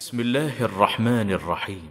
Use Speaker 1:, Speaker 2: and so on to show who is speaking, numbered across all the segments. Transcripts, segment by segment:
Speaker 1: بسم الله الرحمن الرحيم.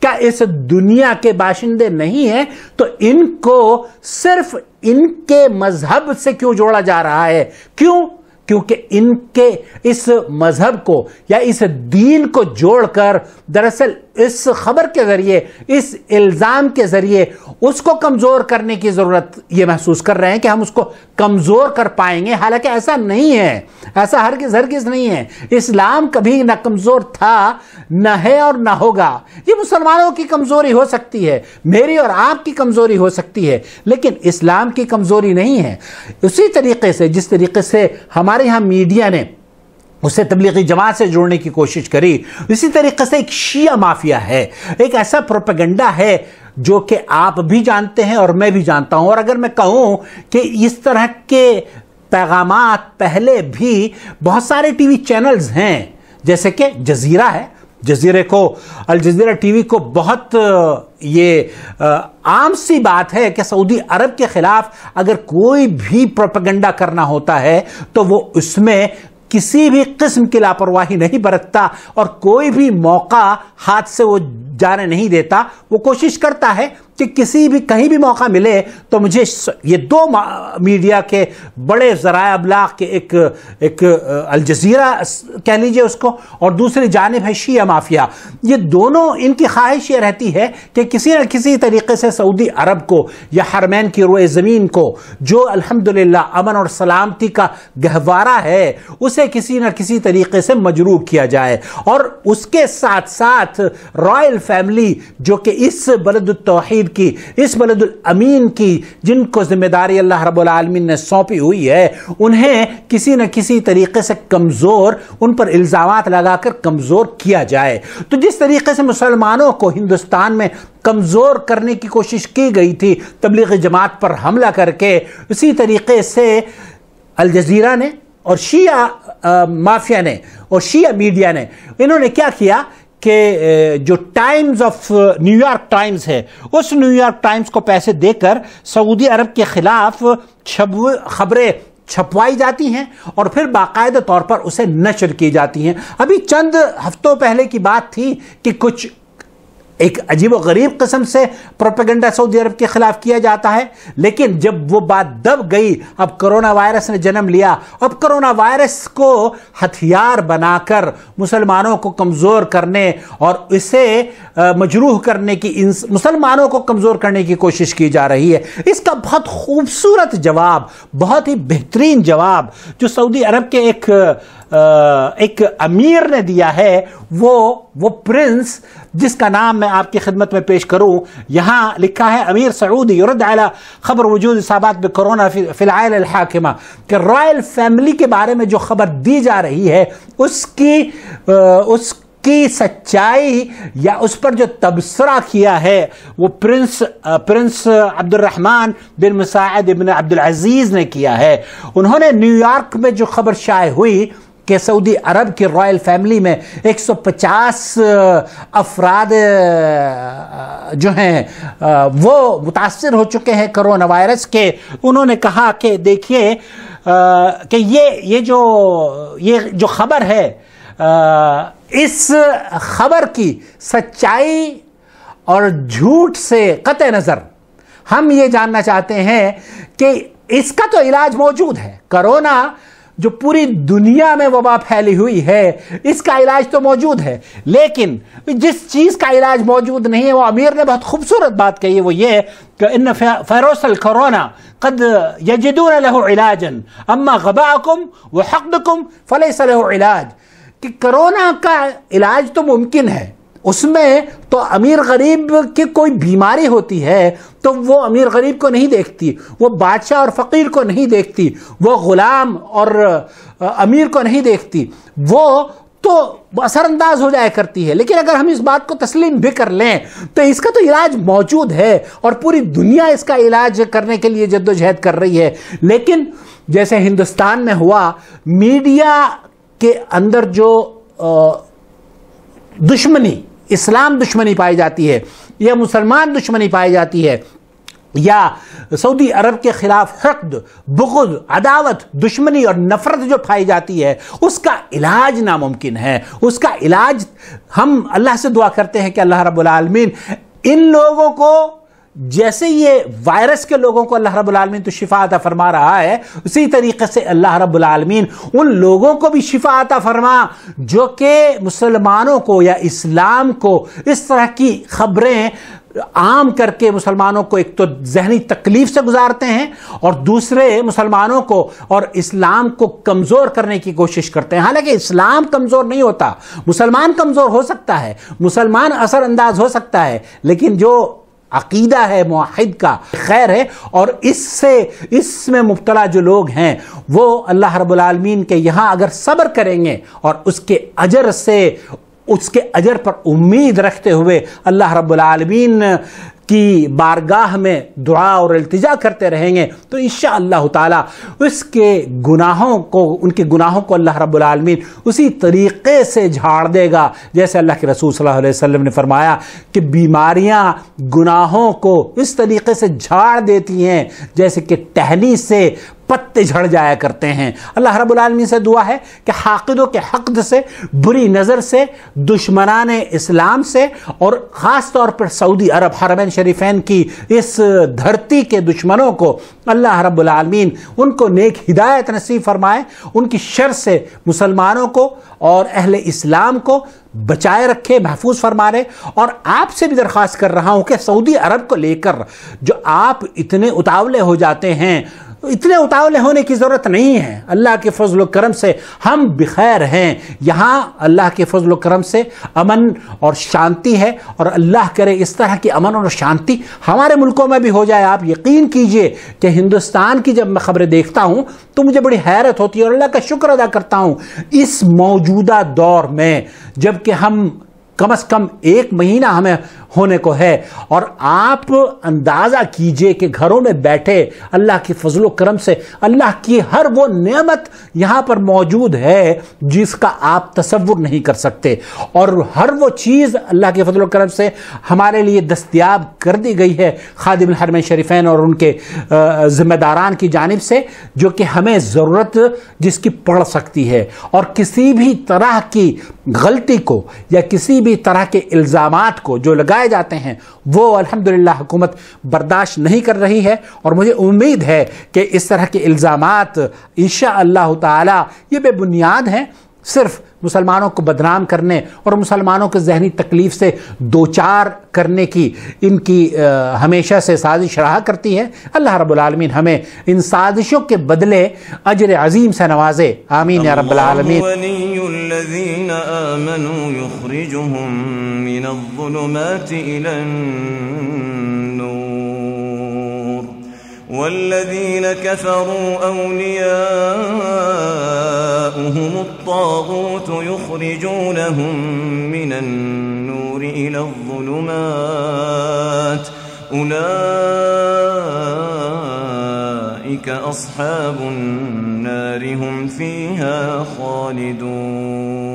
Speaker 2: کیا اس دنیا کے باشندے نہیں ہیں؟ تو ان کو صرف ان کے مذہب سے کیوں جوڑا جا رہا ہے؟ کیوں؟ کیونکہ ان کے اس مذہب کو یا اس دین کو جوڑ کر دراصل اس خبر کے ذریعے، اس الزام کے ذریعے اس کو کمزور کرنے کی ضرورت یہ محسوس کر رہے ہیں کہ ہم اس کو کمزور کر پائیں گے، حالانکہ ایسا نہیں ہے، ایسا ہرگز نہیں ہے۔ اسلام کبھی نہ کمزور تھا، نہ ہے اور نہ ہوگا۔ یہ مسلمانوں کی کمزوری ہو سکتی ہے، میری اور آپ کی کمزوری ہو سکتی ہے، لیکن اسلام کی کمزوری نہیں ہے۔ اسی طریقے سے جس طریقے سے ہمارے یہاں میڈیا نے اسے تبلیغی جماعت سے جوڑنے کی کوشش کری، اسی طریقے سے ایک شیعہ مافیا ہے، ایک ایسا پروپیگنڈا ہے جو کہ آپ بھی جانتے ہیں اور میں بھی جانتا ہوں۔ اور اگر میں کہوں کہ اس طرح کے پیغامات پہلے بھی بہت سارے ٹی وی چینلز ہیں، جیسے کہ جزیرہ ہے، جزیرے کو، الجزیرہ ٹی وی کو بہت یہ عام سی بات ہے کہ سعودی عرب کے خلاف اگر کوئی بھی پروپیگنڈا کرنا ہوتا ہے تو وہ اس میں کسی بھی قسم کی لاپرواہی نہیں برتتا اور کوئی بھی موقع ہاتھ سے وہ جانے نہیں دیتا۔ وہ کوشش کرتا ہے کہ کسی بھی کہیں بھی موقع ملے تو مجھے یہ دو میڈیا کے بڑے ذرائع ابلاغ کے ایک الجزیرہ کہہ لیجئے اس کو، اور دوسری جانب ہے شیعہ مافیا، یہ دونوں ان کی خواہش یہ رہتی ہے کہ کسی نہ کسی طریقے سے سعودی عرب کو یا حرمین کی روئے زمین کو، جو الحمدللہ امن اور سلامتی کا گہوارہ ہے، اسے کسی نہ کسی طریقے سے مجروح کیا جائے۔ اور اس کے ساتھ ساتھ رائل فیملی جو کہ اس بلد التوحید کی، اس بلد الامین کی، جن کو ذمہ داری اللہ رب العالمین نے سونپی ہوئی ہے، انہیں کسی نہ کسی طریقے سے کمزور، ان پر الزامات لگا کر کمزور کیا جائے۔ تو جس طریقے سے مسلمانوں کو ہندوستان میں کمزور کرنے کی کوشش کی گئی تھی تبلیغی جماعت پر حملہ کر کے، اسی طریقے سے الجزیرہ نے اور شیعہ مافیا نے اور شیعہ میڈیا نے، انہوں نے کیا کیا کہ جو Times of new York Times ہے، اس نیو یارک ٹائمز کو پیسے دے کر سعودی عرب کے خلاف خبریں چھپوائی جاتی ہیں اور پھر باقاعدہ طور پر اسے نشر کی جاتی ہیں۔ ابھی چند ہفتوں پہلے کی بات تھی کہ کچھ ایک عجیب و غریب قسم سے پروپیگنڈا سعودی عرب کے خلاف کیا جاتا ہے، لیکن جب وہ بات دب گئی، اب کرونا وائرس نے جنم لیا، اب کرونا وائرس کو ہتھیار بنا کر مسلمانوں کو کمزور کرنے اور اسے مجروح کرنے کی، مسلمانوں کو کمزور کرنے کی کوشش کی جا رہی ہے۔ اس کا بہت خوبصورت جواب، بہت ہی بہترین جواب جو سعودی عرب کے ایک امیر نے دیا ہے، وہ پرنس جس کا نام میں آپ کی خدمت میں پیش کروں، یہاں لکھا ہے امیر سعودی یرد علی خبر وجود اصابات بکورونا فی العائلہ الحاکمہ، کہ رائل فیملی کے بارے میں جو خبر دی جا رہی ہے اس کی سچائی یا اس پر جو تبصرہ کیا ہے وہ پرنس عبد الرحمن بن مساعد بن عبد العزیز نے کیا ہے۔ انہوں نے نیو یارک میں جو خبر شائع ہوئی کہ سعودی عرب کی رائل فیملی میں 150 افراد جو ہیں وہ متاثر ہو چکے ہیں کرونا وائرس کے، انہوں نے کہا کہ دیکھیے کہ یہ جو خبر ہے، اس خبر کی سچائی اور جھوٹ سے قطع نظر ہم یہ جاننا چاہتے ہیں کہ اس کا تو علاج موجود ہے۔ کرونا جو پوری دنیا میں وبا پھیلی ہوئی ہے، اس کا علاج تو موجود ہے، لیکن جس چیز کا علاج موجود نہیں ہے، وہ امیر نے بہت خوبصورت بات کہی ہے، وہ یہ کہ ان فیروس الکورونا قد یجدون له علاجا اما غباءکم وحقدکم فلیس له علاج، کہ کرونا کا علاج تو ممکن ہے، اس میں تو امیر غریب کی کوئی بیماری ہوتی ہے تو وہ امیر غریب کو نہیں دیکھتی، وہ بادشاہ اور فقیر کو نہیں دیکھتی، وہ غلام اور امیر کو نہیں دیکھتی، وہ تو اثر انداز ہو جایا کرتی ہے۔ لیکن اگر ہم اس بات کو تسلیم بھی کر لیں تو اس کا تو علاج موجود ہے اور پوری دنیا اس کا علاج کرنے کے لیے جدوجہد کر رہی ہے، لیکن جیسے ہندوستان میں ہوا، میڈیا کے اندر جو دشمنی، اسلام دشمنی پائی جاتی ہے یا مسلمان دشمنی پائی جاتی ہے، یا سعودی عرب کے خلاف حقد، بغض، عداوت، دشمنی اور نفرت جو پائی جاتی ہے، اس کا علاج ناممکن ہے۔ اس کا علاج ہم اللہ سے دعا کرتے ہیں کہ اللہ رب العالمین ان لوگوں کو، جیسے یہ وائرس کے لوگوں کو اللہ رب العالمین تو شفا عطا فرما رہا ہے، اسی طریقے سے اللہ رب العالمین ان لوگوں کو بھی شفا عطا فرما جو کہ مسلمانوں کو یا اسلام کو اس طرح کی خبریں عام کر کے مسلمانوں کو ایک تو ذہنی تکلیف سے گزارتے ہیں اور دوسرے مسلمانوں کو اور اسلام کو کمزور کرنے کی کوشش کرتے ہیں۔ حالانکہ اسلام کمزور نہیں ہوتا، مسلمان کمزور ہو سکتا ہے، مسلمان اثر انداز ہو سکتا ہے، لیکن جو عقیدہ ہے موحد کا خیر ہے۔ اور اس میں مبتلا جو لوگ ہیں وہ اللہ رب العالمین کے یہاں اگر صبر کریں گے اور اس کے اجر پر امید رکھتے ہوئے اللہ رب العالمین کی بارگاہ میں دعا اور التجا کرتے رہیں گے تو انشاءاللہ تعالی ان کے گناہوں کو اللہ رب العالمین اسی طریقے سے جھاڑ دے گا جیسے اللہ کے رسول صلی اللہ علیہ وسلم نے فرمایا کہ بیماریاں گناہوں کو اس طریقے سے جھاڑ دیتی ہیں جیسے کہ ٹہنی سے پتے جھڑ جایا کرتے ہیں۔ اللہ رب العالمین سے دعا ہے کہ حاقدوں کے حقد سے، بری نظر سے، دشمنان اسلام سے اور خاص طور پر سعودی عرب حرمین شریفین کی اس دھرتی کے دشمنوں کو اللہ رب العالمین ان کو نیک ہدایت نصیب فرمائے، ان کی شر سے مسلمانوں کو اور اہل اسلام کو بچائے رکھے، محفوظ فرمائے۔ اور آپ سے بھی درخواست کر رہا ہوں کہ سعودی عرب کو لے کر جو آپ اتنے اتاولے ہو جاتے ہیں، اتنے اتاولے ہونے کی ضرورت نہیں ہے۔ اللہ کے فضل و کرم سے ہم بخیر ہیں، یہاں اللہ کے فضل و کرم سے امن اور شانتی ہے، اور اللہ کرے اس طرح کی امن اور شانتی ہمارے ملکوں میں بھی ہو جائے۔ آپ یقین کیجئے کہ ہندوستان کی جب میں خبریں دیکھتا ہوں تو مجھے بڑی حیرت ہوتی ہے اور اللہ کا شکر ادا کرتا ہوں اس موجودہ دور میں، جب کہ ہم کم از کم 1 مہینہ ہمیں ہونے کو ہے، اور آپ اندازہ کیجئے کہ گھروں میں بیٹھے اللہ کی فضل و کرم سے اللہ کی ہر وہ نعمت یہاں پر موجود ہے جس کا آپ تصور نہیں کر سکتے، اور ہر وہ چیز اللہ کے فضل و کرم سے ہمارے لیے دستیاب کر دی گئی ہے خادم الحرمین شریفین اور ان کے ذمہ داران کی جانب سے، جو کہ ہمیں ضرورت جس کی پڑ سکتی ہے، اور کسی بھی طرح کی غلطی کو یا کسی بھی طرح کے الزامات کو جو لگائے جاتے ہیں وہ الحمدللہ حکومت برداشت نہیں کر رہی ہے، اور مجھے امید ہے کہ اس طرح کے الزامات انشاءاللہ تعالی یہ بے بنیاد ہیں، صرف مسلمانوں کو بدنام کرنے اور مسلمانوں کے ذہنی تکلیف سے دوچار کرنے کی ان کی ہمیشہ سے سازش رہا کرتی ہے۔ اللہ رب العالمین ہمیں ان سازشوں کے بدلے اجر عظیم سے نوازے، آمین یا رب العالمین۔
Speaker 3: ولی الذین آمنوا یخرجهم من الظلمات الى النور والذین كفروا اولیاؤهم الطاغوت یخرجونهم من النور الى الظلمات اولئک اصحاب النار هم فیها خالدون۔